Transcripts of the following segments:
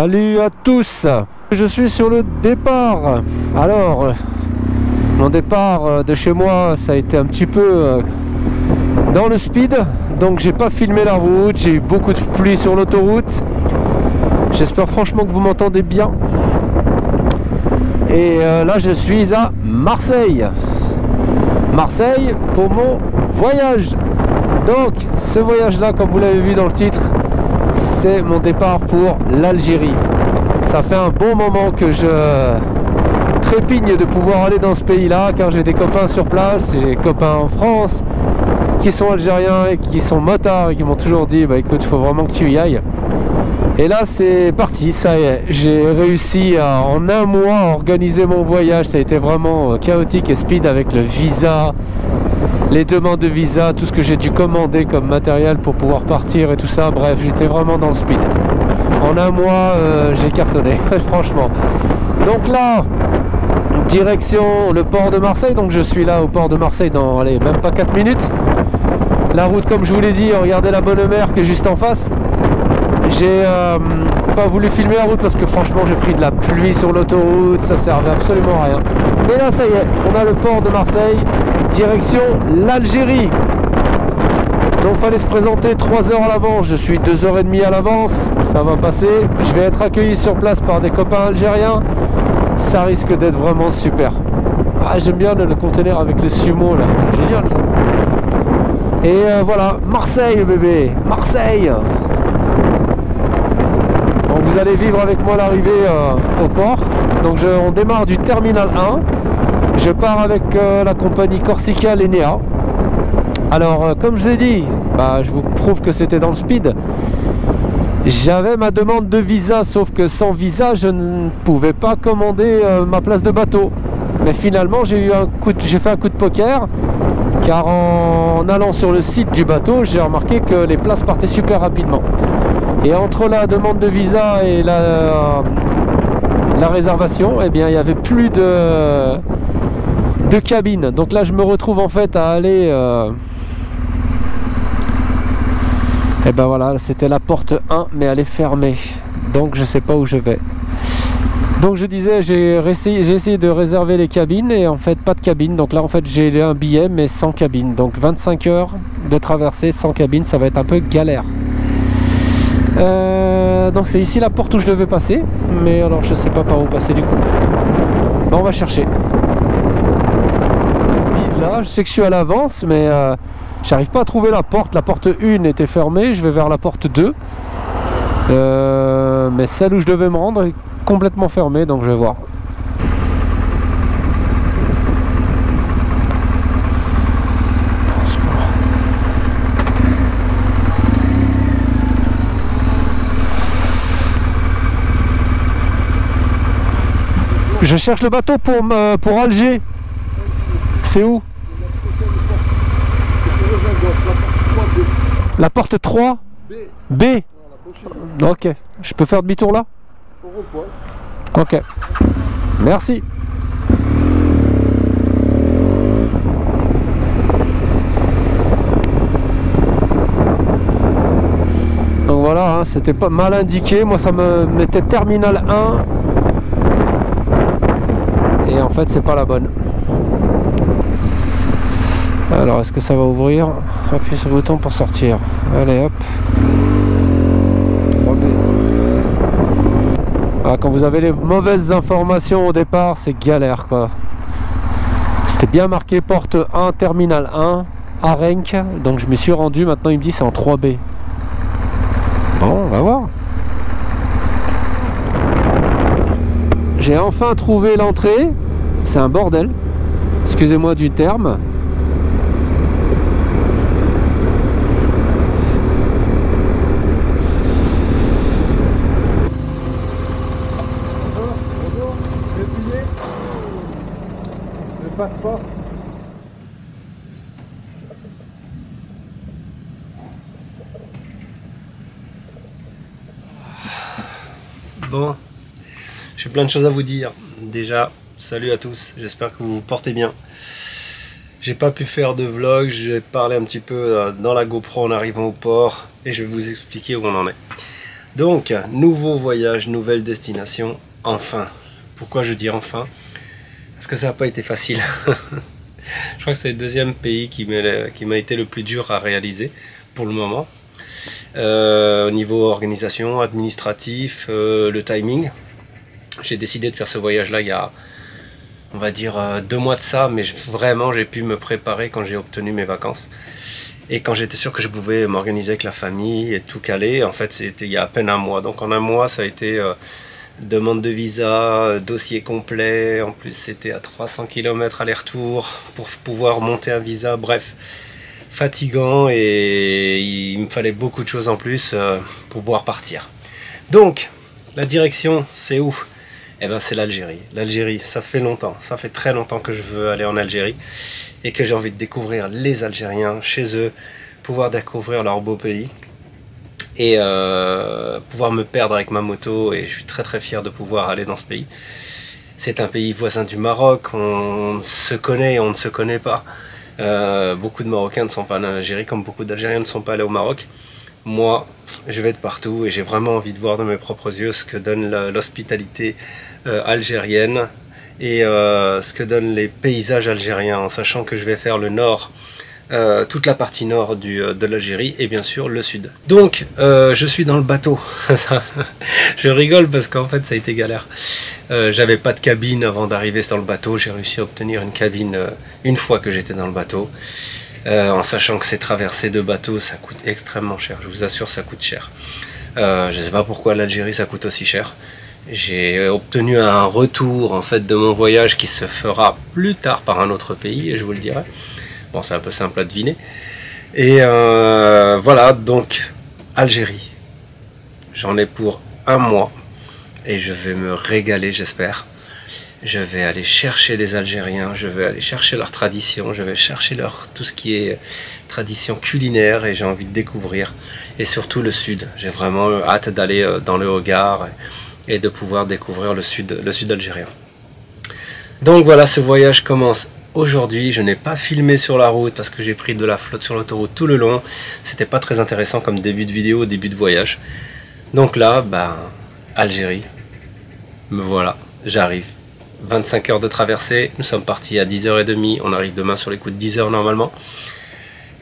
Salut à tous, je suis sur le départ. Alors, mon départ de chez moi, ça a été un petit peu dans le speed. Donc j'ai pas filmé la route, j'ai eu beaucoup de pluie sur l'autoroute. J'espère franchement que vous m'entendez bien. Et là je suis à Marseille. Marseille pour mon voyage. Donc ce voyage là, comme vous l'avez vu dans le titre, c'est mon départ pour l'Algérie. Ça fait un bon moment que je trépigne de pouvoir aller dans ce pays là, car j'ai des copains sur place, j'ai des copains en France qui sont algériens et qui sont motards et qui m'ont toujours dit bah écoute, faut vraiment que tu y ailles. Et là c'est parti, ça y est, j'ai réussi en un mois à organiser mon voyage. Ça a été vraiment chaotique et speed avec le visa, les demandes de visa, tout ce que j'ai dû commander comme matériel pour pouvoir partir et tout ça. Bref, j'étais vraiment dans le speed. En un mois, j'ai cartonné, franchement. Donc là, direction le port de Marseille. Donc je suis là au port de Marseille dans, allez, même pas 4 minutes. La route, comme je vous l'ai dit, regardez la bonne mer qui est juste en face. J'ai pas voulu filmer la route parce que franchement j'ai pris de la pluie sur l'autoroute, ça servait absolument à rien. Mais là ça y est, on a le port de Marseille, direction l'Algérie. Donc fallait se présenter 3 heures à l'avance, je suis 2h30 à l'avance, ça va passer. Je vais être accueilli sur place par des copains algériens, ça risque d'être vraiment super. Ah, j'aime bien le conteneur avec les sumo là, c'est génial ça. Et voilà, Marseille bébé, Marseille. Vous allez vivre avec moi l'arrivée au port. Donc on démarre du terminal 1. Je pars avec la compagnie Corsica Linea. Alors comme je vous ai dit, je vous prouve que c'était dans le speed. J'avais ma demande de visa, sauf que sans visa je ne pouvais pas commander ma place de bateau. Mais finalement j'ai fait un coup de poker, car en allant sur le site du bateau, j'ai remarqué que les places partaient super rapidement. Et entre la demande de visa et la réservation, eh bien, il n'y avait plus de cabine. Donc là, je me retrouve en fait à aller... Et ben voilà, c'était la porte 1, mais elle est fermée. Donc je ne sais pas où je vais. Donc je disais, j'ai essayé de réserver les cabines et en fait pas de cabine. Donc là en fait j'ai un billet mais sans cabine. Donc 25 heures de traversée sans cabine, ça va être un peu galère. Donc c'est ici la porte où je devais passer, mais alors je sais pas par où passer du coup. Bon, on va chercher. Là, je sais que je suis à l'avance, mais j'arrive pas à trouver la porte. La porte 1 était fermée, je vais vers la porte 2. Mais celle où je devais me rendre est complètement fermée, donc je vais voir. Je cherche le bateau pour Alger. C'est où? La porte 3 B. Ok. Je peux faire demi-tour là? Ok. Merci. Donc voilà, hein, c'était pas mal indiqué. Moi ça me mettait terminal 1. Et en fait c'est pas la bonne. Alors est-ce que ça va ouvrir? Appuyez sur le bouton pour sortir. Allez hop. 3B. Ah, quand vous avez les mauvaises informations au départ, c'est galère quoi. C'était bien marqué porte 1, terminal 1, Arenc. Donc je me suis rendu, maintenant il me dit c'est en 3B. Bon, on va voir. J'ai enfin trouvé l'entrée. C'est un bordel. Excusez-moi du terme. Bonjour. Le billet. Le passeport. Bon. J'ai plein de choses à vous dire. Déjà, salut à tous, j'espère que vous vous portez bien. J'ai pas pu faire de vlog, je vais parler un petit peu dans la GoPro en arrivant au port et je vais vous expliquer où on en est. Donc, nouveau voyage, nouvelle destination, enfin. Pourquoi je dis enfin? Parce que ça n'a pas été facile. Je crois que c'est le deuxième pays qui m'a été le plus dur à réaliser pour le moment. Au niveau organisation, administratif, le timing. J'ai décidé de faire ce voyage-là il y a, on va dire, 2 mois de ça, mais vraiment j'ai pu me préparer quand j'ai obtenu mes vacances. Et quand j'étais sûr que je pouvais m'organiser avec la famille et tout caler, en fait c'était il y a à peine 1 mois. Donc en 1 mois ça a été demande de visa, dossier complet, en plus c'était à 300 km aller-retour pour pouvoir monter un visa, bref, fatigant et il me fallait beaucoup de choses en plus pour pouvoir partir. Donc la direction c'est où? Eh ben c'est l'Algérie. L'Algérie, ça fait longtemps, ça fait très longtemps que je veux aller en Algérie et que j'ai envie de découvrir les Algériens chez eux, pouvoir découvrir leur beau pays et pouvoir me perdre avec ma moto, et je suis très fier de pouvoir aller dans ce pays. C'est un pays voisin du Maroc, on se connaît et on ne se connaît pas. Beaucoup de Marocains ne sont pas allés en Algérie comme beaucoup d'Algériens ne sont pas allés au Maroc. Moi, je vais de partout et j'ai vraiment envie de voir de mes propres yeux ce que donne l'hospitalité algérienne et ce que donnent les paysages algériens, en sachant que je vais faire le nord, toute la partie nord de l'Algérie et bien sûr le sud. Donc, je suis dans le bateau. Je rigole parce qu'en fait ça a été galère. J'avais pas de cabine avant d'arriver sur le bateau, j'ai réussi à obtenir une cabine une fois que j'étais dans le bateau. En sachant que ces traversées de bateau ça coûte extrêmement cher, je vous assure ça coûte cher. Je ne sais pas pourquoi l'Algérie ça coûte aussi cher. J'ai obtenu un retour en fait de mon voyage qui se fera plus tard par un autre pays et je vous le dirai. Bon, c'est un peu simple à deviner. Et voilà, donc Algérie, j'en ai pour 1 mois et je vais me régaler, j'espère. Je vais aller chercher les Algériens, je vais aller chercher leurs traditions, je vais chercher tout ce qui est tradition culinaire et j'ai envie de découvrir. Et surtout le sud, j'ai vraiment hâte d'aller dans le Hogar et de pouvoir découvrir le sud algérien. Donc voilà, ce voyage commence aujourd'hui. Je n'ai pas filmé sur la route parce que j'ai pris de la flotte sur l'autoroute tout le long. C'était pas très intéressant comme début de vidéo, début de voyage. Donc là, ben, Algérie, me voilà, j'arrive. 25 heures de traversée, nous sommes partis à 10h30, on arrive demain sur les coups de 10h normalement.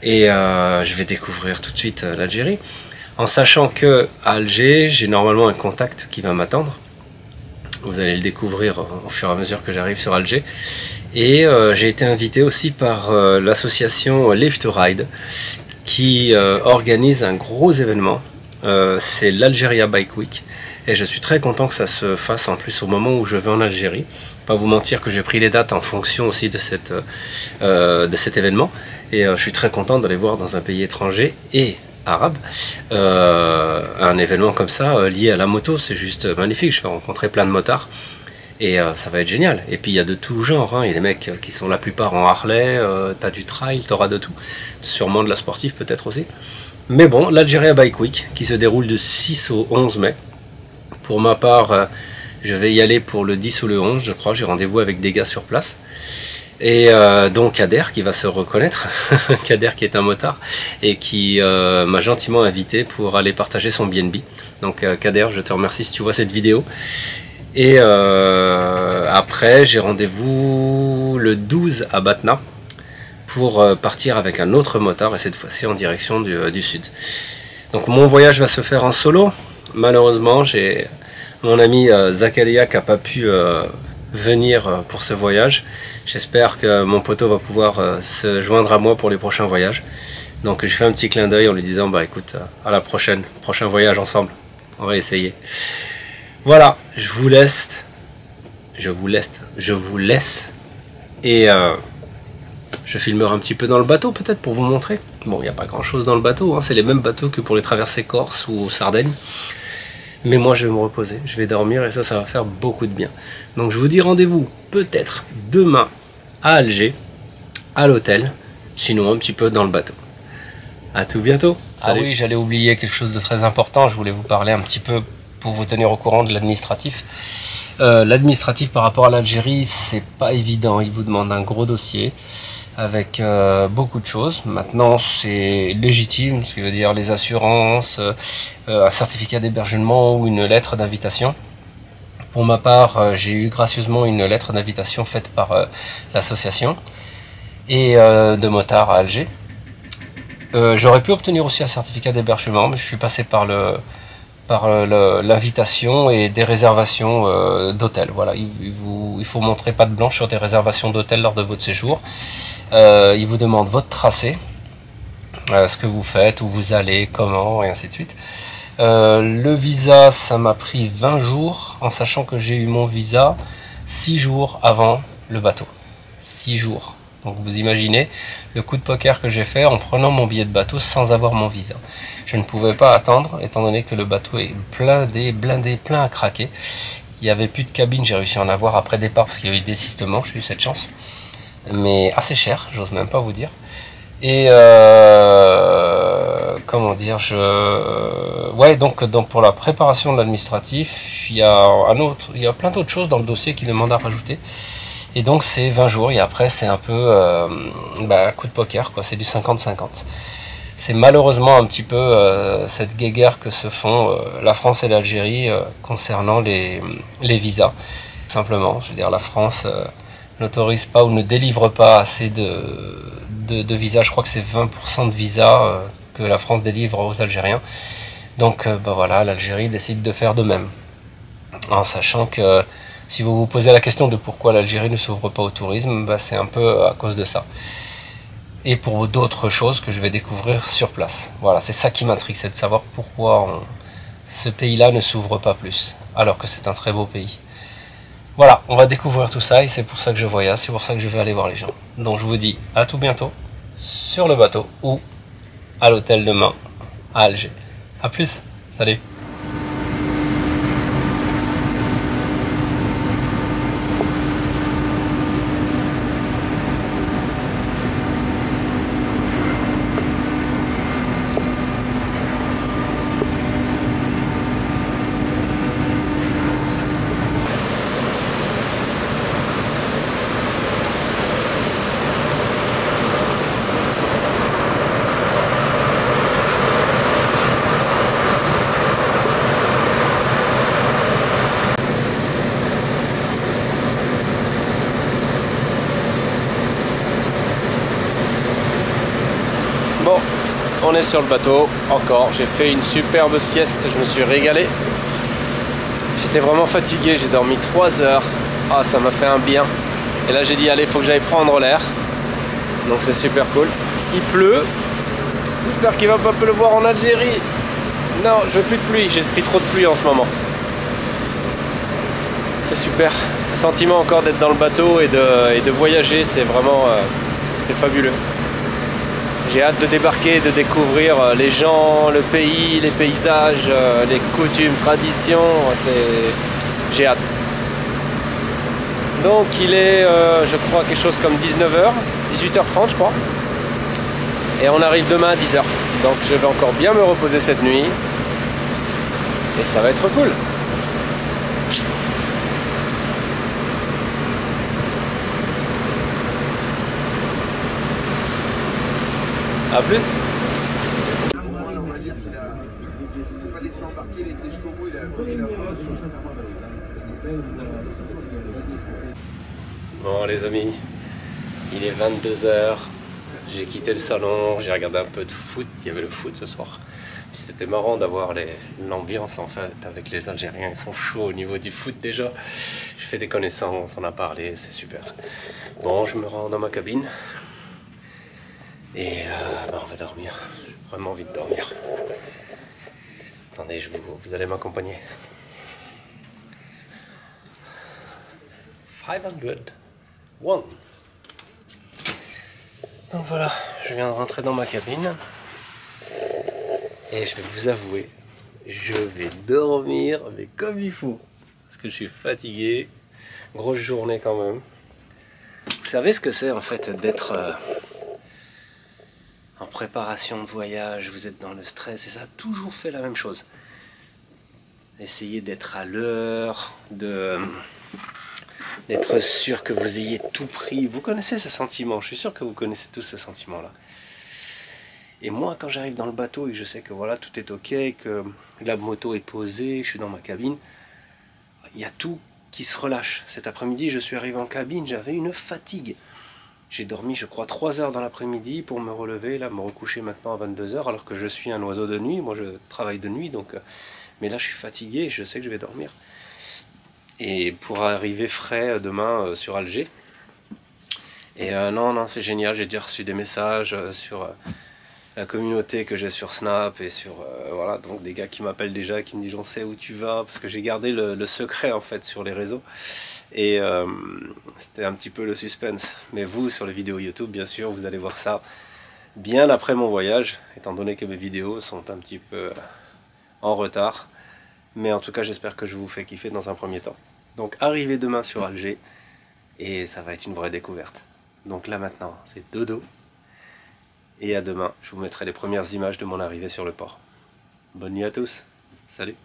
Et je vais découvrir tout de suite l'Algérie. En sachant que à Alger, j'ai normalement un contact qui va m'attendre. Vous allez le découvrir au fur et à mesure que j'arrive sur Alger. Et j'ai été invité aussi par l'association Live to Ride qui organise un gros événement. C'est l'Algeria Bike Week. Et je suis très content que ça se fasse en plus au moment où je vais en Algérie. Pas vous mentir que j'ai pris les dates en fonction aussi de cet événement. Et je suis très content d'aller voir dans un pays étranger et arabe un événement comme ça lié à la moto. C'est juste magnifique. Je vais rencontrer plein de motards. Et ça va être génial. Et puis il y a de tout genre, hein. Il y a des mecs qui sont la plupart en Harley, t'as du trail, t'auras de tout. Sûrement de la sportive peut-être aussi. Mais bon, l'Algeria Bike Week qui se déroule du 6 au 11 mai. Pour ma part, je vais y aller pour le 10 ou le 11, je crois. J'ai rendez-vous avec des gars sur place. Et donc Kader qui va se reconnaître, Kader qui est un motard et qui m'a gentiment invité pour aller partager son BNB. Donc Kader, je te remercie si tu vois cette vidéo. Et après, j'ai rendez-vous le 12 à Batna pour partir avec un autre motard et cette fois-ci en direction du sud. Donc mon voyage va se faire en solo. Malheureusement, j'ai mon ami Zakaria qui n'a pas pu venir pour ce voyage. J'espère que mon poteau va pouvoir se joindre à moi pour les prochains voyages. Donc je fais un petit clin d'œil en lui disant bah écoute, à la prochaine, prochain voyage ensemble. On va essayer. Voilà, je vous laisse et je filmerai un petit peu dans le bateau peut-être pour vous montrer. Bon, il n'y a pas grand chose dans le bateau, hein. C'est les mêmes bateaux que pour les traversées Corse ou Sardaigne. Mais moi je vais me reposer, je vais dormir et ça va faire beaucoup de bien. Donc je vous dis rendez-vous peut-être demain à Alger, à l'hôtel, sinon un petit peu dans le bateau. À tout bientôt. Salut. Ah oui, j'allais oublier quelque chose de très important, je voulais vous parler un petit peu pour vous tenir au courant de l'administratif. L'administratif par rapport à l'Algérie, c'est pas évident. Il vous demande un gros dossier avec beaucoup de choses. Maintenant, c'est légitime, ce qui veut dire les assurances, un certificat d'hébergement ou une lettre d'invitation. Pour ma part, j'ai eu gracieusement une lettre d'invitation faite par l'association et de motards à Alger. J'aurais pu obtenir aussi un certificat d'hébergement, mais je suis passé par l'invitation et des réservations d'hôtel. Voilà, il faut montrer patte blanche sur des réservations d'hôtel lors de votre séjour. Il vous demande votre tracé, ce que vous faites, où vous allez, comment, et ainsi de suite. Le visa, ça m'a pris 20 jours, en sachant que j'ai eu mon visa 6 jours avant le bateau. 6 jours. Donc vous imaginez le coup de poker que j'ai fait en prenant mon billet de bateau sans avoir mon visa. Je ne pouvais pas attendre, étant donné que le bateau est blindé, plein à craquer. Il n'y avait plus de cabine, j'ai réussi à en avoir après départ parce qu'il y a eu désistement, j'ai eu cette chance. Mais assez cher, j'ose même pas vous dire. Et comment dire, ouais, donc pour la préparation de l'administratif, il y a plein d'autres choses dans le dossier qui demandent à rajouter. Et donc c'est 20 jours et après c'est un peu coup de poker, quoi, c'est du 50-50. C'est malheureusement un petit peu cette guéguerre que se font la France et l'Algérie concernant les visas. Simplement, je veux dire, la France n'autorise pas ou ne délivre pas assez de visas. Je crois que c'est 20% de visas que la France délivre aux Algériens. Donc voilà, l'Algérie décide de faire de même. En sachant que si vous vous posez la question de pourquoi l'Algérie ne s'ouvre pas au tourisme, c'est un peu à cause de ça. Et pour d'autres choses que je vais découvrir sur place. Voilà, c'est ça qui m'intrigue, c'est de savoir pourquoi ce pays-là ne s'ouvre pas plus, alors que c'est un très beau pays. Voilà, on va découvrir tout ça et c'est pour ça que je voyage, c'est pour ça que je vais aller voir les gens. Donc je vous dis à tout bientôt sur le bateau ou à l'hôtel demain à Alger. A plus, salut! Bon, on est sur le bateau, encore, j'ai fait une superbe sieste, je me suis régalé. J'étais vraiment fatigué, j'ai dormi 3 heures, ah ça m'a fait un bien. Et là j'ai dit allez, il faut que j'aille prendre l'air, donc c'est super cool. Il pleut, j'espère qu'il va pas pleuvoir en Algérie. Non, je veux plus de pluie, j'ai pris trop de pluie en ce moment. C'est super, ce sentiment encore d'être dans le bateau et de voyager, c'est vraiment c'est fabuleux. J'ai hâte de débarquer, de découvrir les gens, le pays, les paysages, les coutumes, traditions, j'ai hâte. Donc il est, je crois, quelque chose comme 19h, 18h30 je crois. Et on arrive demain à 10h. Donc je vais encore bien me reposer cette nuit. Et ça va être cool. A plus. Bon les amis, il est 22h, j'ai quitté le salon, j'ai regardé un peu de foot, il y avait le foot ce soir. C'était marrant d'avoir l'ambiance en fait avec les Algériens, ils sont chauds au niveau du foot déjà. J'ai fait des connaissances, on a parlé, c'est super. Bon, je me rends dans ma cabine. Et on va dormir, j'ai vraiment envie de dormir. Attendez, vous allez m'accompagner. 501. Donc voilà, je viens de rentrer dans ma cabine. Et je vais vous avouer, je vais dormir, mais comme il faut. Parce que je suis fatigué, grosse journée quand même. Vous savez ce que c'est en fait d'être... en préparation de voyage, vous êtes dans le stress et ça a toujours fait la même chose. essayer d'être à l'heure, d'être sûr que vous ayez tout pris. Vous connaissez ce sentiment, je suis sûr que vous connaissez tous ce sentiment-là. Et moi, quand j'arrive dans le bateau et que je sais que voilà, tout est ok, que la moto est posée, je suis dans ma cabine, il y a tout qui se relâche. Cet après-midi, je suis arrivé en cabine, j'avais une fatigue. J'ai dormi, je crois, 3 heures dans l'après-midi pour me relever, là, me recoucher maintenant à 22 heures, alors que je suis un oiseau de nuit. Moi, je travaille de nuit, donc... mais là, je suis fatigué, je sais que je vais dormir. Et pour arriver frais demain sur Alger. Et non, c'est génial, j'ai déjà reçu des messages sur... la communauté que j'ai sur Snap et sur voilà, donc des gars qui m'appellent déjà, qui me disent on sait où tu vas, parce que j'ai gardé le secret en fait sur les réseaux et c'était un petit peu le suspense. Mais vous sur les vidéos YouTube, bien sûr, vous allez voir ça bien après mon voyage, étant donné que mes vidéos sont un petit peu en retard, mais en tout cas j'espère que je vous fais kiffer dans un premier temps. Donc arrivé demain sur Alger et ça va être une vraie découverte. Donc là maintenant c'est dodo. Et à demain, je vous mettrai les premières images de mon arrivée sur le port. Bonne nuit à tous, salut!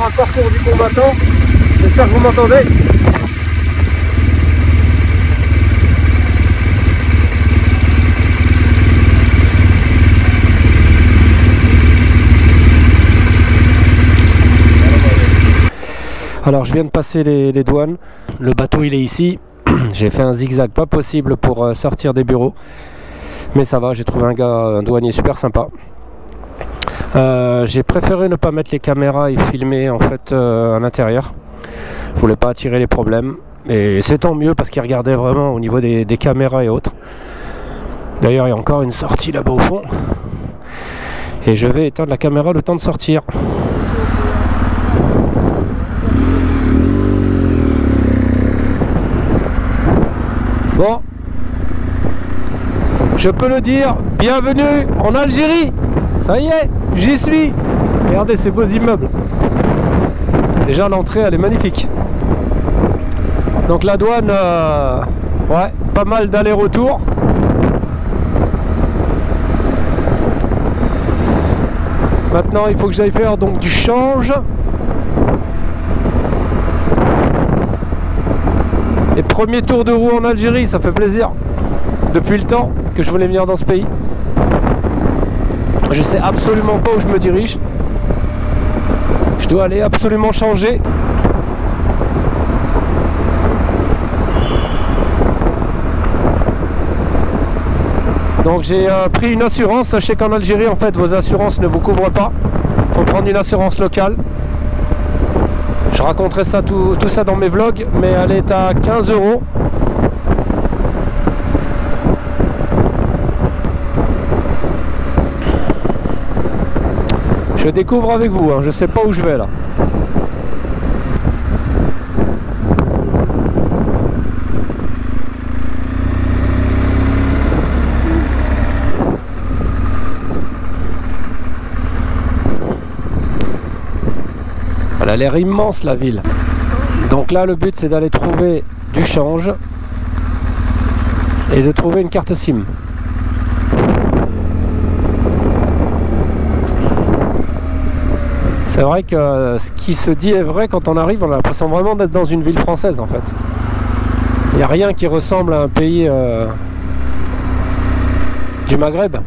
Un parcours du combattant, j'espère que vous m'entendez. Alors je viens de passer les douanes, le bateau il est ici, j'ai fait un zigzag pas possible pour sortir des bureaux, mais ça va, j'ai trouvé un douanier super sympa. J'ai préféré ne pas mettre les caméras et filmer en fait à l'intérieur. Je voulais pas attirer les problèmes. Et c'est tant mieux parce qu'il regardait vraiment au niveau des caméras et autres. D'ailleurs il y a encore une sortie là-bas au fond. Et je vais éteindre la caméra le temps de sortir. Bon. Je peux le dire, bienvenue en Algérie. Ça y est, j'y suis. Regardez ces beaux immeubles. Déjà l'entrée elle est magnifique. Donc la douane, ouais, pas mal d'allers-retours. Maintenant il faut que j'aille faire donc du change. Et premier tour de roue en Algérie, ça fait plaisir. Depuis le temps que je voulais venir dans ce pays. Je sais absolument pas où je me dirige. Je dois aller absolument changer. Donc j'ai pris une assurance. Sachez qu'en Algérie en fait vos assurances ne vous couvrent pas. Il faut prendre une assurance locale. Je raconterai ça tout ça dans mes vlogs, mais elle est à 15 €. Je découvre avec vous, hein, je sais pas où je vais là. Elle a l'air immense la ville. Donc là le but c'est d'aller trouver du change et de trouver une carte SIM. C'est vrai que ce qui se dit est vrai quand on arrive, on a l'impression vraiment d'être dans une ville française en fait. Il n'y a rien qui ressemble à un pays du Maghreb.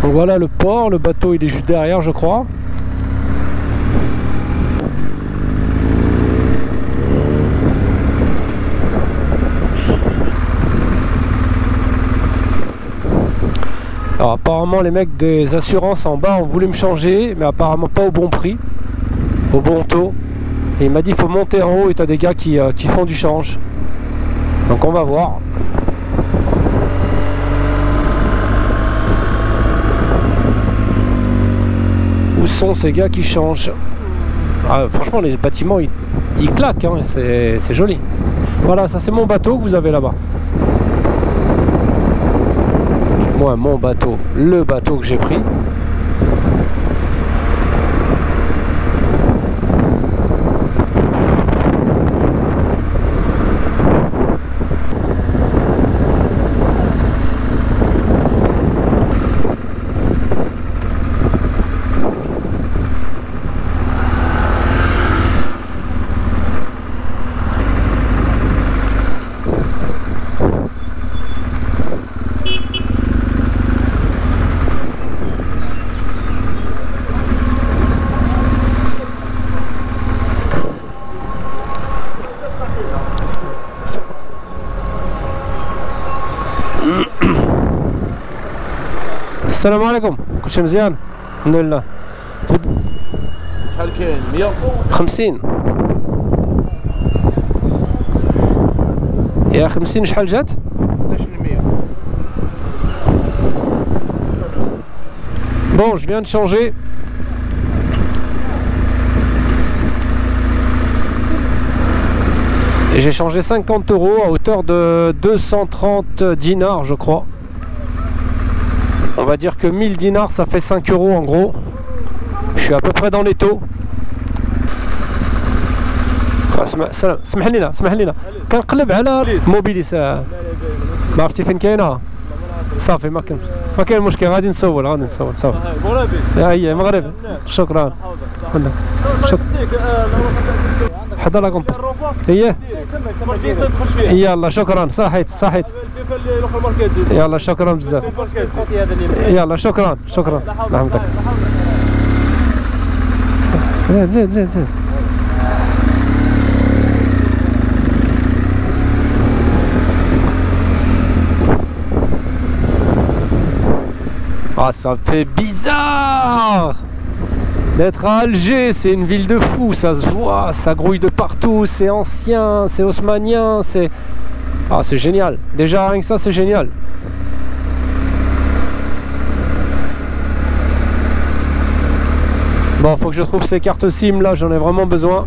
Donc voilà le port, le bateau il est juste derrière je crois. Alors apparemment les mecs des assurances en bas ont voulu me changer, mais apparemment pas au bon prix, au bon taux. Et il m'a dit il faut monter en haut et t'as des gars qui font du change. Donc on va voir. Où sont ces gars qui changent? Ah, franchement les bâtiments ils claquent, hein, c'est joli. Voilà, ça c'est mon bateau que vous avez là-bas. Moi mon bateau, le bateau que j'ai pris. السلام عليكم كل شيء مزيان الحمد لله شحال كاين 50 يا 50 شحال جات 11%. Bon, je viens de changer. Et j'ai changé 50 € à hauteur de 230 dinars je crois. On va dire que 1000 dinars ça fait 5 € en gros. Je suis à peu près dans les taux. اسمح لنا كنقلب على موبيليس ما عرفتي فين كاينه صافي ما كاين مشكل غادي نسول صافي هي مغربي شكرا حضر لا كومبوست هي يلا شكرا صحيت يلا شكرا بزاف يلا شكرا رحمتك زين Ah, ça fait bizarre d'être à Alger, c'est une ville de fous, ça se voit, ça grouille de partout, c'est ancien, c'est haussmannien, c'est... Ah, c'est génial, déjà rien que ça c'est génial. Bon, faut que je trouve ces cartes SIM là, j'en ai vraiment besoin.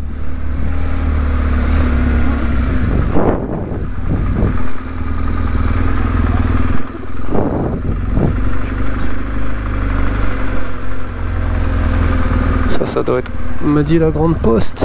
Ça doit être, me dit la grande poste.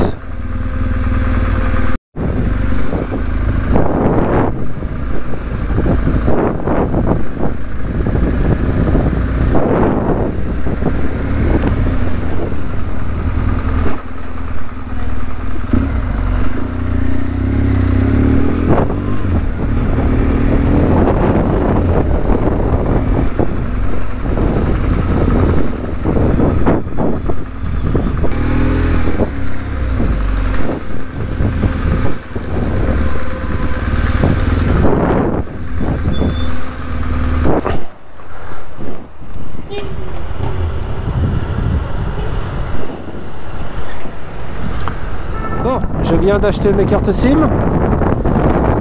Bon, je viens d'acheter mes cartes SIM,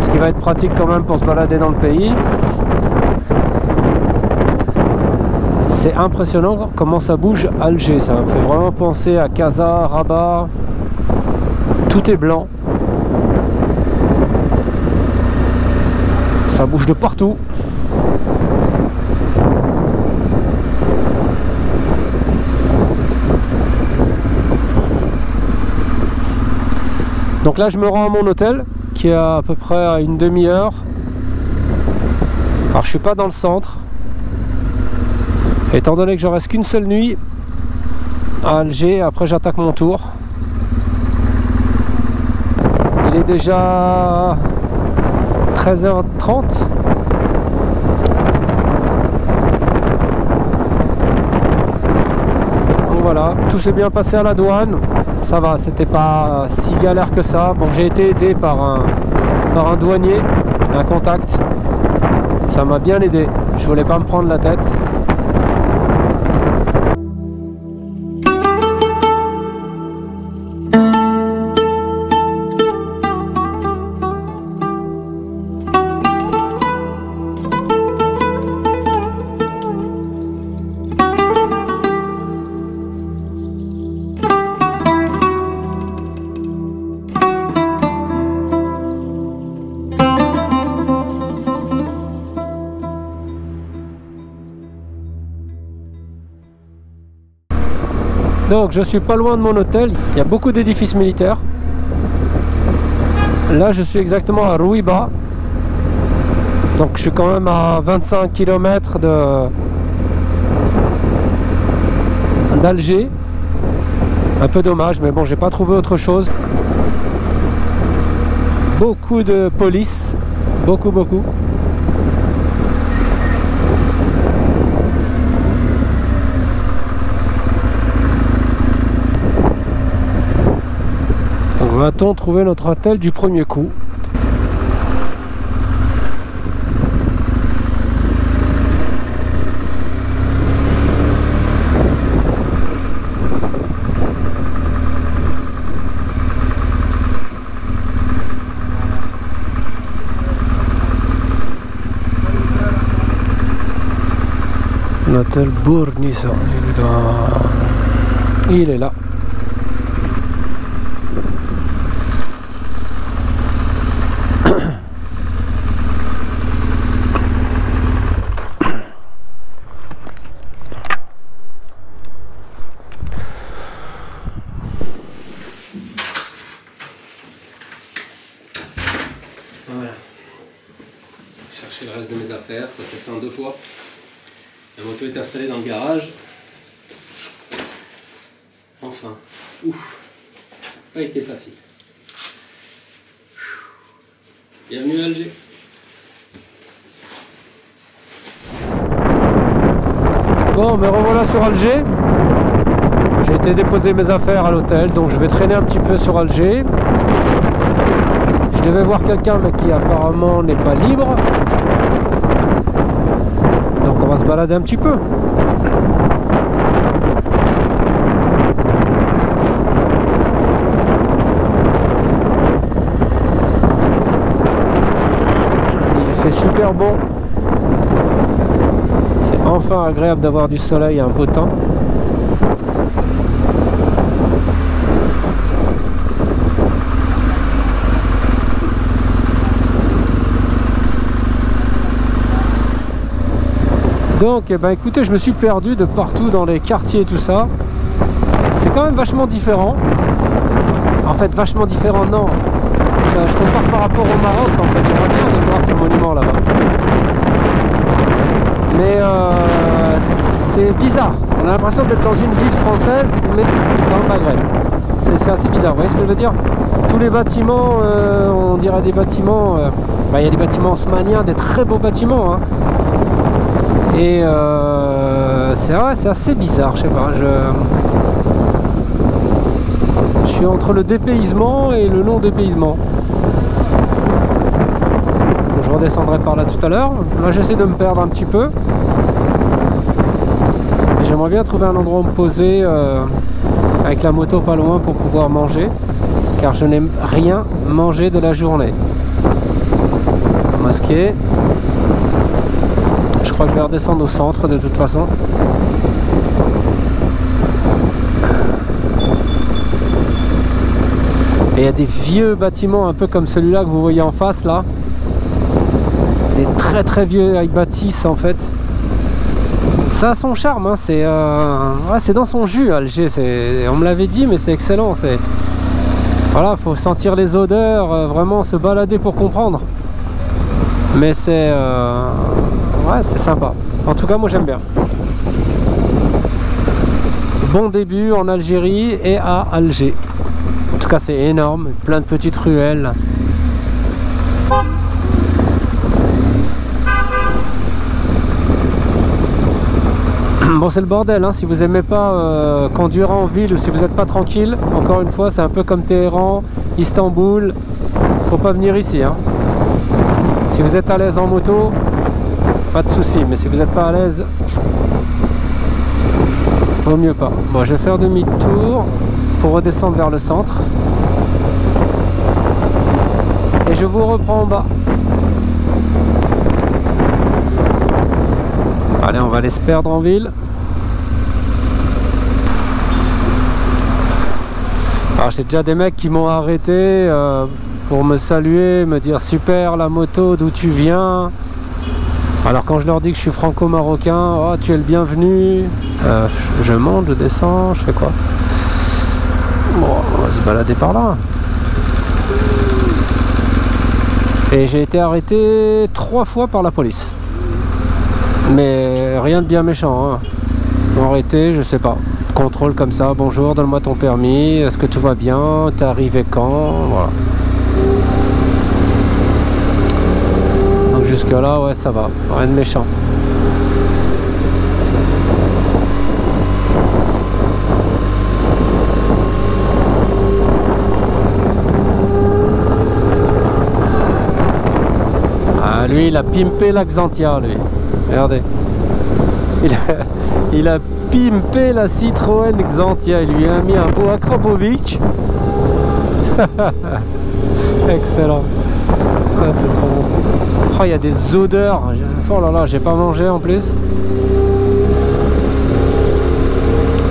ce qui va être pratique quand même pour se balader dans le pays. C'est impressionnant comment ça bouge Alger, ça me fait vraiment penser à Casa, Rabat, tout est blanc. Ça bouge de partout. Donc là je me rends à mon hôtel qui est à peu près à une demi-heure. Alors je suis pas dans le centre. Étant donné que je reste qu'une seule nuit à Alger, après j'attaque mon tour. Il est déjà 13h30. Donc voilà, tout s'est bien passé à la douane. Ça va, c'était pas si galère que ça. Bon, j'ai été aidé par un douanier, un contact. Ça m'a bien aidé. Je voulais pas me prendre la tête. Donc je suis pas loin de mon hôtel, il y a beaucoup d'édifices militaires. Là je suis exactement à Rouiba. Donc je suis quand même à 25 km d'Alger. Un peu dommage, mais bon, j'ai pas trouvé autre chose. Beaucoup de police, beaucoup. Donc va-t-on trouver notre hôtel du premier coup? L'hôtel Bournissa, il est là. Voilà. Chercher le reste de mes affaires, ça s'est fait en 2 fois. La moto est installée dans le garage. Enfin, ouf, pas été facile. Bienvenue à Alger. Bon, me revoilà sur Alger. J'ai été déposer mes affaires à l'hôtel, donc je vais traîner un petit peu sur Alger. Je devais voir quelqu'un, mais qui apparemment n'est pas libre. Donc on va se balader un petit peu. Il fait super bon. C'est enfin agréable d'avoir du soleil et un beau temps. Donc, eh ben, écoutez, je me suis perdu de partout dans les quartiers et tout ça. C'est quand même vachement différent. En fait, vachement différent, non. Je compare par rapport au Maroc, en fait. J'aimerais bien aller voir ces monuments là-bas. Mais c'est bizarre. On a l'impression d'être dans une ville française, mais dans le Maghreb. C'est assez bizarre, vous voyez ce que je veux dire? Tous les bâtiments, on dirait des bâtiments... il y a des bâtiments haussmanniens, des très beaux bâtiments, hein. Et c'est vrai, c'est assez bizarre, je sais pas, je suis entre le dépaysement et le non-dépaysement. Je redescendrai par là tout à l'heure. Là j'essaie de me perdre un petit peu. J'aimerais bien trouver un endroit où me poser avec la moto pas loin pour pouvoir manger, car je n'ai rien mangé de la journée. Masqué. Je crois que je vais redescendre au centre de toute façon. Et il y a des vieux bâtiments un peu comme celui-là que vous voyez en face là. Des très vieux avec bâtisse en fait. Ça a son charme, hein. C'est ouais, dans son jus Alger. On me l'avait dit, mais c'est excellent. Voilà, faut sentir les odeurs, vraiment se balader pour comprendre. Mais c'est ouais, c'est sympa. En tout cas, moi j'aime bien. Bon début en Algérie et à Alger. En tout cas, c'est énorme. Plein de petites ruelles. Bon, c'est le bordel, hein. Si vous n'aimez pas conduire en ville ou si vous n'êtes pas tranquille, encore une fois, c'est un peu comme Téhéran, Istanbul. Faut pas venir ici, hein. Si vous êtes à l'aise en moto, pas de souci, mais si vous n'êtes pas à l'aise, vaut mieux pas. Bon, je vais faire demi-tour pour redescendre vers le centre. Et je vous reprends en bas. Allez, on va aller se perdre en ville. Alors j'ai déjà des mecs qui m'ont arrêté pour me saluer, me dire super la moto, d'où tu viens. Alors quand je leur dis que je suis franco-marocain, oh, tu es le bienvenu, je monte, je descends, je fais quoi? Bon, on va se balader par là. Et j'ai été arrêté 3 fois par la police. Mais rien de bien méchant, hein. Ils m'ont arrêté, je sais pas. Contrôle comme ça, bonjour, donne-moi ton permis, est-ce que tout va bien, t'es arrivé quand? Voilà. Donc jusque là, ouais, ça va, rien de méchant. Ah, lui, il a pimpé la Xantia, lui. Regardez. Il a pimpé la Citroën Xantia. Il lui a mis un beau Akrapovic. Excellent. Ah, c'est trop bon. Oh, il y a des odeurs. Oh là là, j'ai pas mangé en plus.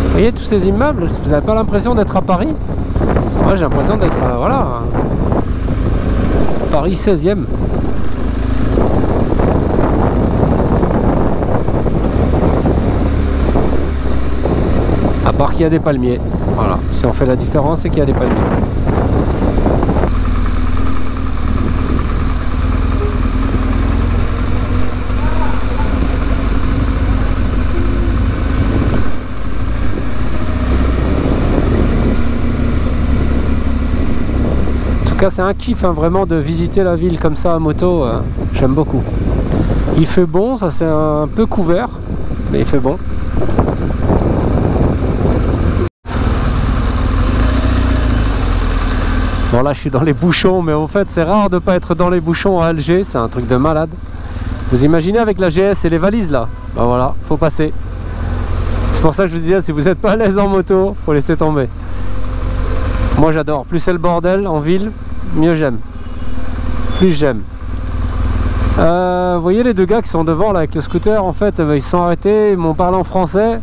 Vous voyez tous ces immeubles? Vous avez pas l'impression d'être à Paris? Moi, j'ai l'impression d'être voilà, Paris 16e. À part qu'il y a des palmiers. Voilà, si on fait la différence, c'est qu'il y a des palmiers. En tout cas, c'est un kiff, hein, vraiment, de visiter la ville comme ça à moto. J'aime beaucoup. Il fait bon, ça c'est un peu couvert, mais il fait bon. Bon, là je suis dans les bouchons, mais en fait c'est rare de ne pas être dans les bouchons à Alger, c'est un truc de malade. Vous imaginez avec la GS et les valises là? Ben voilà, faut passer. C'est pour ça que je vous disais, si vous n'êtes pas à l'aise en moto, faut laisser tomber. Moi j'adore, plus c'est le bordel en ville, mieux j'aime. Plus j'aime. Vous voyez les deux gars qui sont devant là avec le scooter, en fait ils se sont arrêtés, ils m'ont parlé en français.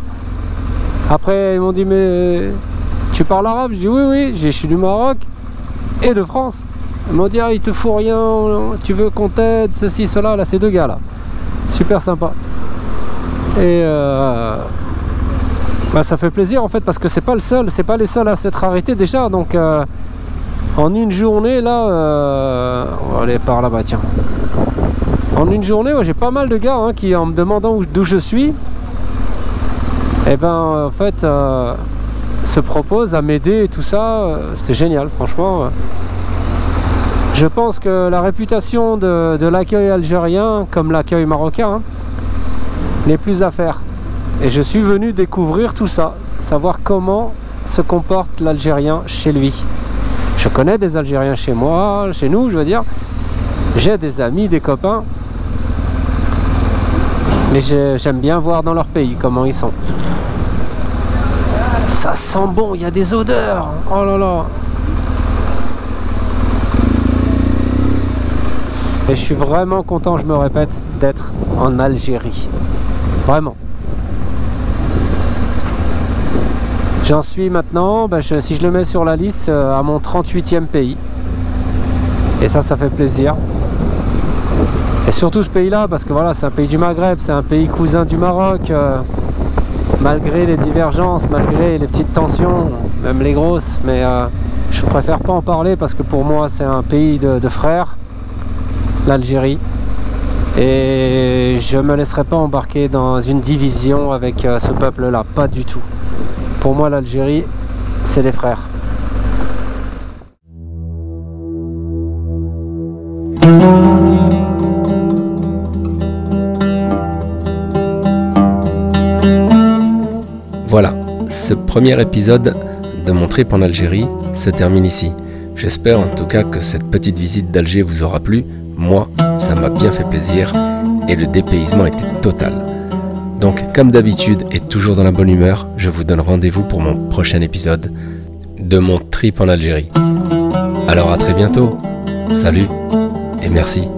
Après ils m'ont dit mais tu parles arabe? Je dis oui oui, je suis du Maroc et de France. Ils m'ont dit ah, il te faut rien, tu veux qu'on t'aide, ceci, cela. Là ces deux gars là, super sympa. Et bah, ça fait plaisir en fait parce que c'est pas le seul, c'est pas les seuls à s'être arrêtés déjà. Donc en une journée là, on va aller par là-bas tiens. En une journée, ouais, j'ai pas mal de gars hein, qui en me demandant d'où je suis, et ben en fait se proposent à m'aider et tout ça. C'est génial franchement. Je pense que la réputation de l'accueil algérien comme l'accueil marocain hein, n'est plus à faire. Et je suis venu découvrir tout ça, savoir comment se comporte l'Algérien chez lui. Je connais des Algériens chez moi, chez nous je veux dire. J'ai des amis, des copains. Mais j'aime bien voir dans leur pays comment ils sont. Ça sent bon, il y a des odeurs. Oh là là. Et je suis vraiment content, je me répète, d'être en Algérie. Vraiment. J'en suis maintenant, ben si je le mets sur la liste, à mon 38e pays. Et ça fait plaisir. Et surtout ce pays-là, parce que voilà, c'est un pays du Maghreb, c'est un pays cousin du Maroc. Malgré les divergences, malgré les petites tensions, même les grosses, mais je préfère pas en parler parce que pour moi c'est un pays de frères, l'Algérie. Et je me laisserai pas embarquer dans une division avec ce peuple-là, pas du tout. Pour moi l'Algérie, c'est des frères. Voilà, ce premier épisode de mon trip en Algérie se termine ici. J'espère en tout cas que cette petite visite d'Alger vous aura plu. Moi, ça m'a bien fait plaisir et le dépaysement était total. Donc, comme d'habitude et toujours dans la bonne humeur, je vous donne rendez-vous pour mon prochain épisode de mon trip en Algérie. Alors à très bientôt, salut et merci.